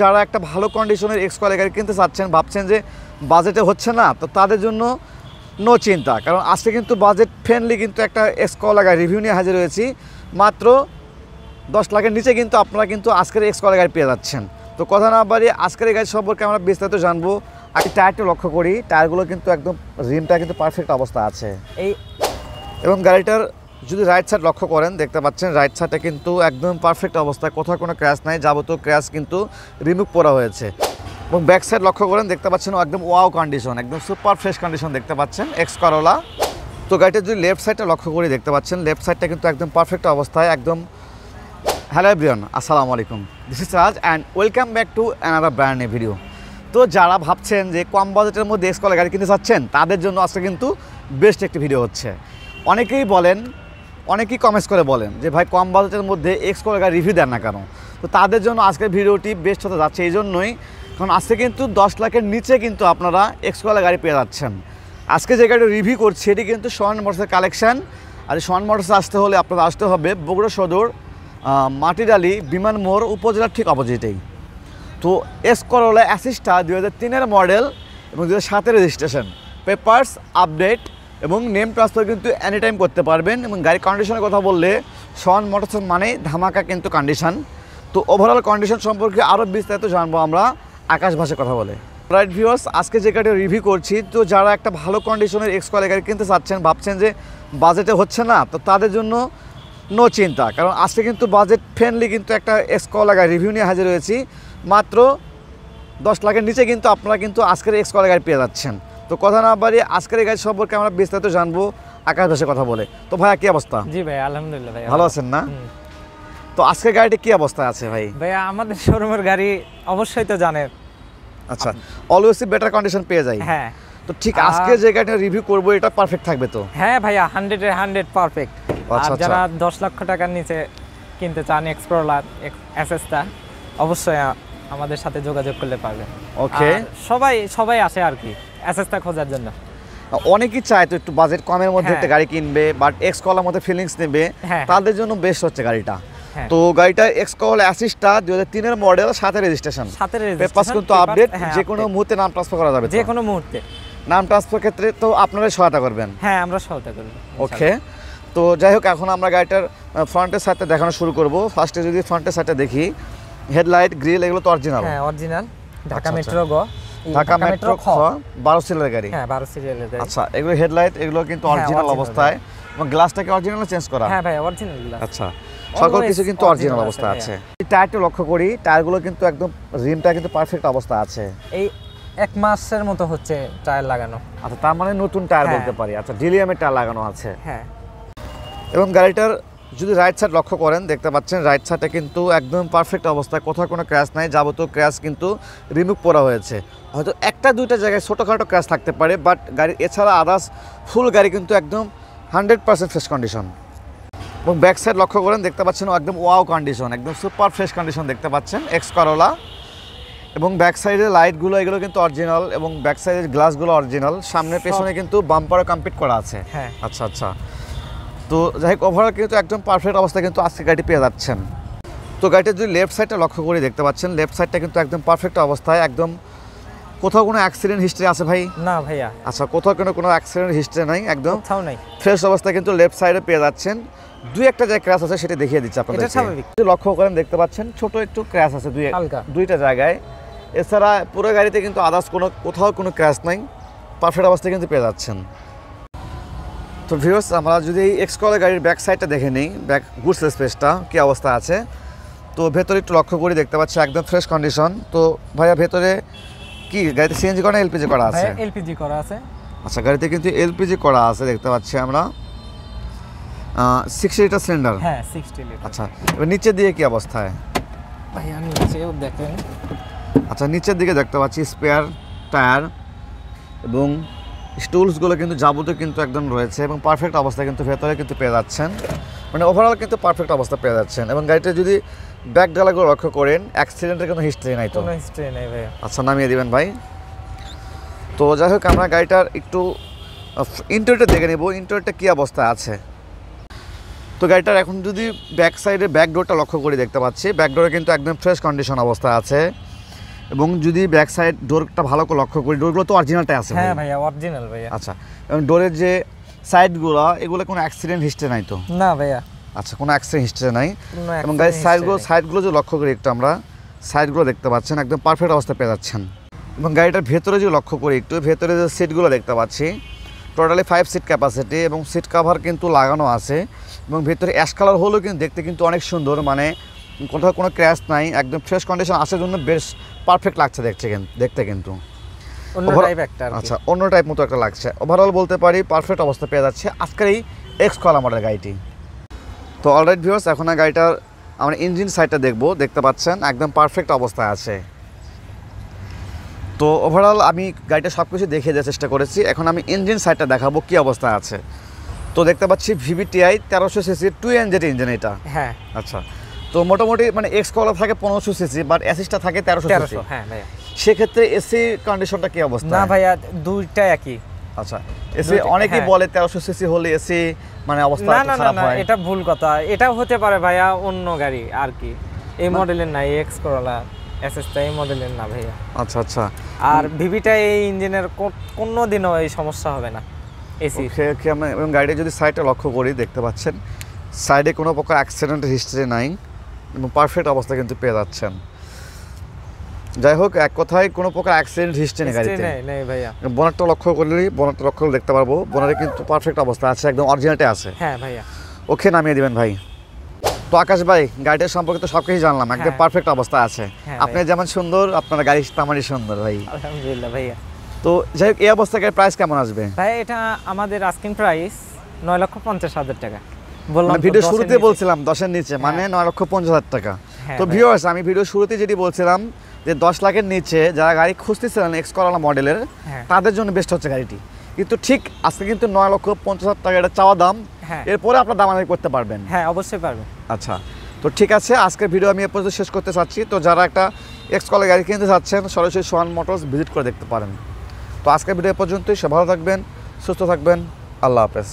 যারা একটা ভালো কন্ডিশনের এক্সকোলা গাড়ি কিনতে চাচ্ছেন, ভাবছেন যে বাজেটে হচ্ছে না, তো তাদের জন্য নো চিন্তা। কারণ আজকে কিন্তু বাজেট ফ্রেন্ডলি কিন্তু একটা এক্সকোলা গাড়ি রিভিউ নিয়ে হাজির হয়েছি। মাত্র 10 লাখের নিচে কিন্তু আপনারা কিন্তু আজকের এক্সকোলা গাড়ি পেয়ে যাচ্ছেন। তো কথা না বাড়িয়ে আজকের এই গাড়ি সম্পর্কে আমরা বিস্তারিত জানবো। আগে টায়ারটা লক্ষ্য করি, টায়ারগুলো কিন্তু একদম রিমটা কিন্তু পারফেক্ট অবস্থা আছে এবং গাড়িটার যদি রাইট সাইড লক্ষ্য করেন দেখতে পাচ্ছেন রাইট সাইডটা কিন্তু একদম পারফেক্ট অবস্থায়, কোথাও কোনো ক্র্যাশ নাই, যাবতীয় ক্র্যাশ কিন্তু রিমুভ করা হয়েছে। এবং ব্যাক সাইড লক্ষ্য করেন দেখতে পাচ্ছেন একদম ওয়াও কন্ডিশন, একদম সুপার ফ্রেশ কন্ডিশন দেখতে পাচ্ছেন এক্স করোলা। তো গাড়িটা যদি লেফট সাইডটা লক্ষ্য করি দেখতে পাচ্ছেন লেফট সাইডটা কিন্তু একদম পারফেক্ট অবস্থায় একদম। হ্যালো এভরিওয়ান, আসসালামু আলাইকুম, this is Raj and welcome back to another brand new video. তো যারা ভাবছেন যে কম বাজেটের মধ্যে এক্সকোলা গাড়ি কিনতে চাচ্ছেন, তাদের জন্য আজকে কিন্তু বেস্ট একটি ভিডিও হচ্ছে। অনেকেই কমেন্টস করে বলেন যে ভাই কম বাজেটের মধ্যে এক্সকোলা গাড়ি রিভিউ দেন না কেন। তো তাদের জন্য আজকের ভিডিওটি বেস্ট হতে যাচ্ছে এই জন্যই, কারণ আজকে কিন্তু 10 লাখের নিচে কিন্তু আপনারা এক্সকোলা গাড়ি পেয়ে যাচ্ছেন। আজকে যে গাড়িটা রিভিউ করছি এটি কিন্তু সোহান মোটরসের কালেকশান। আর এই সোহান মোটরসে আসতে হলে আপনাদের আসতে হবে বগুড়া সদর মাটিডালি বিমান মোড় উপজেলার ঠিক অপোজিটেই। তো এক্সকোলা অ্যাসিস্টা 2003-এর মডেল এবং 2007-এর রেজিস্ট্রেশন, পেপারস আপডেট এবং নেম ট্রান্সফার কিন্তু এনি টাইম করতে পারবেন। এবং গাড়ির কন্ডিশনের কথা বললে সোহান মোটরস মানে ধামাকা কিন্তু কন্ডিশন। তো ওভারঅল কন্ডিশন সম্পর্কে আরও বিস্তারিত জানবো আমরা আকাশ ভাষায় কথা বলে। রাইট ভিউয়ার্স, আজকে যে গাড়িটা রিভিউ করছি, তো যারা একটা ভালো কন্ডিশনের এক্সকোলা গাড়ি কিনতে চাচ্ছেন, ভাবছেন যে বাজেটে হচ্ছে না, তো তাদের জন্য নো চিন্তা। কারণ আজকে কিন্তু বাজেট ফ্রেন্ডলি কিন্তু একটা এক্সকোলা গাড়ি রিভিউ নিয়ে হাজির হয়েছি। মাত্র 10 লাখের নিচে কিন্তু আপনারা কিন্তু আজকের এক্সকোলা গাড়ি পেয়ে যাচ্ছেন। তো কথা না বাড়িয়ে আজকের এই গাড়ি সম্পর্কে আমরা বিস্তারিত জানবো আকাশ ভাষায় কথা বলে। তো ভাইয়া কি অবস্থা? জি ভাই, আলহামদুলিল্লাহ ভাই, ভালো আছেন না? তো আজকের গাড়িটা কি অবস্থায় আছে ভাই? ভাইয়া আমাদের শোরুমের গাড়ি অবশ্যই তো জানেন। আচ্ছা, অলওয়েজ বেটার কন্ডিশন পেয়ে যাই। হ্যাঁ, তো ঠিক আজকে যে গাড়িটা রিভিউ করবো এটা পারফেক্ট থাকবে তো? হ্যাঁ ভাইয়া, 100 পারফেক্ট। আর যারা 10 লক্ষ টাকার নিচে কিনতে চান এক্সকোলা এসএসটা, অবশ্যই আমাদের সাথে যোগাযোগ করলে পারবেন। ওকে, সবাই আসে আর কি এসএসটা খোঁজার জন্য। অনেকেই চায় তো একটু বাজেট কমের মধ্যে একটা গাড়ি কিনবে, বাট এক্সকোলার মধ্যে ফিলিংস নেবে, তাদের জন্য বেস্ট হচ্ছে গাড়িটা। তো গাড়িটা এক্সকোলা অ্যাসিস্টা 2003-এর মডেল, 7-এর রেজিস্ট্রেশন, পেপারস কিন্তু আপডেট, যে কোনো মুহূর্তে নাম ট্রান্সফার করা যাবে, যে কোনো মুহূর্তে নাম ট্রান্সফার ক্ষেত্রে তো আপনারাই সহায়তা করবেন? হ্যাঁ, আমরা সহায়তা করব। ওকে, তো যাই হোক, এখন আমরা গাড়িটার ফ্রন্টের সাইডটা দেখানো শুরু করব। ফার্স্টে যদি ফ্রন্টের সাইডটা দেখি, হেডলাইট গ্রিল এগুলো তো অরিজিনাল? হ্যাঁ, original Dhaka metro Dhaka metro খ 12 সিরিয়ালের গাড়ি। হ্যাঁ, 12 সিরিয়ালের গাড়ি। আচ্ছা, এগুলো হেডলাইট এগুলো কিন্তু অরিজিনাল অবস্থায় এবং গ্লাসটা কি অরিজিনাল চেঞ্জ করা? হ্যাঁ ভাই, অরিজিনাল গ্লাস। আচ্ছা, সকল কিছু কিন্তু অরিজিনাল অবস্থা আছে। টায়ারটা লক্ষ্য করি, টায়ারগুলো কিন্তু একদম রিমটা কিন্তু পারফেক্ট অবস্থা আছে। এই 1 মাসের মতো হচ্ছে টায়ার লাগানো। আচ্ছা, তার মানে নতুন টায়ার বলতে পারি। আচ্ছা, ডিলিয়ামের টায়ার লাগানো আছে। হ্যাঁ, এবং গাড়িটার যদি রাইট সাইড লক্ষ্য করেন দেখতে পাচ্ছেন রাইট সাইডটা কিন্তু একদম পারফেক্ট অবস্থায়, কোথাও কোনো ক্র্যাশ নাই, যাবতীয় ক্র্যাশ কিন্তু রিমুভ করা হয়েছে। হয়তো একটা দুইটা জায়গায় ছোটোখাটো ক্র্যাশ থাকতে পারে, বাট গাড়ি এছাড়া আদার্স ফুল গাড়ি কিন্তু একদম 100% ফ্রেশ কন্ডিশন। এবং ব্যাক সাইড লক্ষ্য করেন দেখতে পাচ্ছেন একদম ওয়াও কন্ডিশন, একদম সুপার ফ্রেশ কন্ডিশন দেখতে পাচ্ছেন এক্সকোলা। এবং ব্যাক সাইডের লাইটগুলো এগুলো কিন্তু অরিজিনাল এবং ব্যাক সাইডের গ্লাসগুলো অরিজিনাল, সামনে পেছনে কিন্তু বাম্পারও কমপ্লিট করা আছে। হ্যাঁ, আচ্ছা আচ্ছা, তো যাই হোক ওভারঅল কিন্তু একদম পারফেক্ট অবস্থায় কিন্তু আজকে গাড়িটি পেয়ে যাচ্ছেন। তো গাড়িটা যদি লেফট সাইডটা লক্ষ্য করে দেখতে পাচ্ছেন লেফট সাইডটা কিন্তু একদম পারফেক্ট অবস্থায়, একদম কোথাও কোনো অ্যাক্সিডেন্ট হিস্ট্রি আছে ভাই? না ভাইয়া। আচ্ছা, কোথাও কোনো অ্যাক্সিডেন্ট হিস্ট্রি নাই, একদম কোথাও নাই, ফ্রেশ অবস্থায় কিন্তু লেফট সাইডে পেয়ে যাচ্ছেন। দুই একটা জায়গায় ক্র্যাশ আছে, সেটা দেখিয়ে দিচ্ছি আপনাদের। এটা স্বাভাবিক। লক্ষ্য করেন দেখতে পাচ্ছেন ছোট একটু ক্র্যাশ আছে দুইটা জায়গায়, এছাড়া পুরো গাড়িতে কিন্তু আদার্স কোথাও কোনো ক্র্যাশ নাই, পারফেক্ট অবস্থায় কিন্তু পেয়ে যাচ্ছেন। তো ভিউয়ার্স, আমরা যদি এই এক্সকোলা গাড়ির ব্যাক সাইডটা দেখে নিই, ব্যাক গুডস স্পেসটা কী অবস্থা আছে, তো ভেতরে একটু লক্ষ্য করে দেখতে পাচ্ছি একদম ফ্রেশ কন্ডিশন। তো ভাইয়া ভেতরে কি গাড়িতে সিএনজি করা না এলপিজি করা আছে? এলপিজি করা আছে। আচ্ছা, গাড়িতে কিন্তু এলপিজি করা আছে দেখতে পাচ্ছি আমরা, 60 লিটার সিলিন্ডার। হ্যাঁ, 60 লিটার। আচ্ছা, এবার নিচের দিকে কি অবস্থায় ভাইয়া? নিচেও দেখেন। আচ্ছা, নিচের দিকে দেখতে পাচ্ছি স্পেয়ার টায়ার এবং স্টুলসগুলো কিন্তু যাবতীয় কিন্তু একদম রয়েছে এবং পারফেক্ট অবস্থায় কিন্তু ভেতরে কিন্তু পেয়ে যাচ্ছেন, মানে ওভারঅল কিন্তু পারফেক্ট অবস্থা পেয়ে যাচ্ছেন। এবং গাড়িটা যদি ব্যাক ডালাগুলো লক্ষ্য করেন অ্যাক্সিডেন্টের কোনো হিস্ট্রি নাই তো? কোনো হিস্ট্রি নেই ভাই। আচ্ছা, নামিয়ে দিবেন ভাই। তো যাই হোক, আমরা গাড়িটার একটু ইন্টেরিয়রটা দেখে নেব, ইন্টেরিয়রটা কী অবস্থায় আছে। তো গাড়িটার এখন যদি ব্যাক সাইডে ব্যাক ডোরটা লক্ষ্য করে দেখতে পাচ্ছি, ব্যাক ডোরে কিন্তু একদম ফ্রেশ কন্ডিশন অবস্থা আছে এবং যদি ব্যাক সাইড ডোরটা ভালো করে লক্ষ্য করি, ডোরগুলো তো অরিজিনালটাই আছে হ্যাঁ ভাইয়া, অরিজিনাল ভাইয়া। আচ্ছা, এবং ডোরের যে সাইডগুলো এগুলো কোনো অ্যাক্সিডেন্ট হিস্ট্রি নাই তো? না ভাইয়া। আচ্ছা, কোনো অ্যাক্সিডেন্ট হিস্ট্রি নাই। কোনো এবং গাইস accident history সাইডগুলো যে লক্ষ্য করি একটু আমরা, সাইডগুলো দেখতে পাচ্ছেন একদম পারফেক্ট অবস্থায় পেয়ে যাচ্ছেন। এবং গাড়িটার ভেতরে যে লক্ষ্য করি একটু, ভেতরে যে সিটগুলো দেখতে পাচ্ছি টোটালি 5 সিট ক্যাপাসিটি এবং সিট কাভার কিন্তু লাগানো আছে। এবং ভেতরে অ্যাশ কালার হলেও কিন্তু দেখতে কিন্তু অনেক সুন্দর, মানে কোথাও কোনো ক্র্যাশ নাই, একদম ফ্রেশ কন্ডিশন আসার জন্য বেশ পারফেক্ট লাগছে দেখতে কিন্তু। অন্য টাইপ একটা আর কি। আচ্ছা, অন্য টাইপ মতো একটা লাগছে। ওভারঅল বলতে পারি পারফেক্ট অবস্থা পেয়ে যাচ্ছে আজকের এই এক্স কলা মডেল গাড়িটি। তো অলরাইট ভিউয়ার্স, এখন গাড়িটার আমরা ইঞ্জিন সাইডটা দেখতে পাচ্ছেন একদম পারফেক্ট অবস্থায় আছে। তো ওভারঅল আমি গাড়িটা সব কিছু দেখে দেওয়ার চেষ্টা করেছি, এখন আমি ইঞ্জিন সাইডটা দেখাবো কী অবস্থায় আছে। তো দেখতে পাচ্ছি VVTi 1300 সিসি 2 NZ ইঞ্জিন এটা। হ্যাঁ আচ্ছা, তো মোটামুটি মানে এক্স কলা থাকে 1500 সিসি, বাট অ্যাসিসটা থাকে 1300 সিসি। হ্যাঁ ভাইয়া। সেক্ষেত্রে এসি কন্ডিশনটা কি অবস্থা? না ভাইয়া, দুইটা একই। আচ্ছা, এসি অনেকেই বলে 1300 সিসি হলে এসি মানে অবস্থা না না খারাপ না, হয়। এটা ভুল কথা। এটাও হতে পারে ভাইয়া অন্য গাড়ি আর কি, এই মডেলের না, এক্স করোলা এসএসটা এই মডেলের না ভাইয়া। আচ্ছা আচ্ছা, আর ভিভিটা এই ইঞ্জিনের কোনো দিনও এই সমস্যা হবে না এসি। ওকে, আমরা এবং গাড়িটা যদি সাইডটা লক্ষ্য করি দেখতে পাচ্ছেন সাইডে কোনো প্রকার অ্যাক্সিডেন্টের হিস্ট্রি নাই এবং পারফেক্ট অবস্থা কিন্তু পেয়ে যাচ্ছেন। যাই হোক, এক কথায় কোনো প্রকার অ্যাক্সিডেন্ট হিস্ট্রি নেই গাড়িতে। নেই ভাইয়া। বোনারটা লক্ষ্য করলে দেখতে পারবো বোনারে কিন্তু পারফেক্ট অবস্থা আছে, একদম অরিজিনালটাই আছে। হ্যাঁ ভাইয়া। ওকে, নামিয়ে দিবেন ভাই। তো আকাশ ভাই, গাড়িটার সম্পর্কে তো সব কিছুই জানলাম, একদম পারফেক্ট অবস্থা আছে। আপনি যেমন সুন্দর, আপনার গাড়ি তেমনই সুন্দর ভাই। আলহামদুলিল্লাহ ভাইয়া। তো যাই হোক, এই অবস্থায় প্রাইস কেমন আসবে ভাই? এটা আমাদের আস্কিং প্রাইস 9,50,000 টাকা বললাম। ভিডিও শুরুতে বলছিলাম 10-এর নিচে, মানে 9,50,000 টাকা। তো ভিউয়ার্স, আমি ভিডিও শুরুতে যেটি বলছিলাম যে 10 লাখের নিচে যারা গাড়ি খুঁজতেছিলেন এক্স করোলা মডেলের, তাদের জন্য বেস্ট হচ্ছে গাড়িটি। কিন্তু ঠিক আজকে কিন্তু 9,50,000 টাকা এটা চাওয়া দাম, এরপরে আপনার দামাদামি করতে পারবেন। হ্যাঁ অবশ্যই পারবেন। আচ্ছা, তো ঠিক আছে, আজকের ভিডিও আমি এ পর্যন্ত শেষ করতে চাচ্ছি। তো যারা একটা এক্স করোলা গাড়ি কিনতে চাচ্ছেন সরাসরি সোহান মোটরস ভিজিট করে দেখতে পারেন। তো আজকের ভিডিও এ পর্যন্তই। সব ভালো থাকবেন, সুস্থ থাকবেন, আল্লাহ হাফেজ।